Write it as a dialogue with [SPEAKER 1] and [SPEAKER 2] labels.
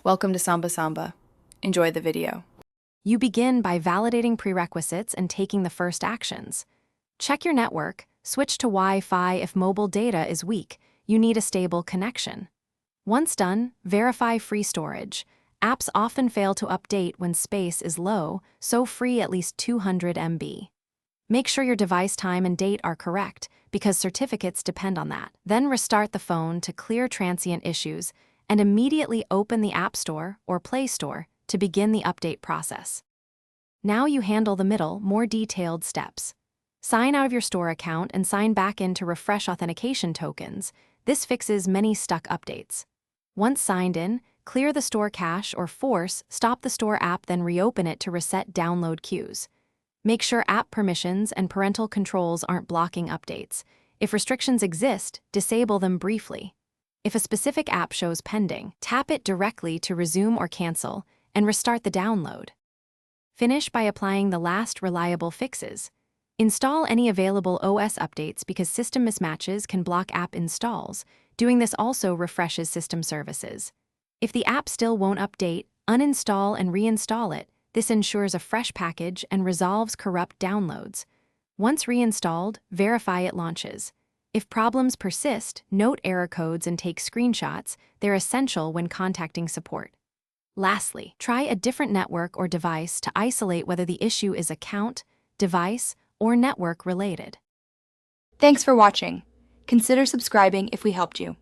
[SPEAKER 1] Welcome to Samba Samba. Enjoy the video.
[SPEAKER 2] You begin by validating prerequisites and taking the first actions. Check your network, switch to Wi-Fi if mobile data is weak. You need a stable connection. Once done, verify free storage. Apps often fail to update when space is low, so free at least 200 MB. Make sure your device time and date are correct, because certificates depend on that. Then restart the phone to clear transient issues and immediately open the App Store or Play Store to begin the update process. Now you handle the middle, more detailed steps. Sign out of your store account and sign back in to refresh authentication tokens. This fixes many stuck updates. Once signed in, clear the store cache or stop the store app, then reopen it to reset download queues. Make sure app permissions and parental controls aren't blocking updates. If restrictions exist, disable them briefly. If a specific app shows pending, tap it directly to resume or cancel, and restart the download. Finish by applying the last reliable fixes. Install any available OS updates because system mismatches can block app installs. Doing this also refreshes system services. If the app still won't update, uninstall and reinstall it. This ensures a fresh package and resolves corrupt downloads. Once reinstalled, verify it launches. If problems persist, note error codes and take screenshots. They're essential when contacting support. Lastly, try a different network or device to isolate whether the issue is account, device, or network related.
[SPEAKER 3] Thanks for watching. Consider subscribing if we helped you.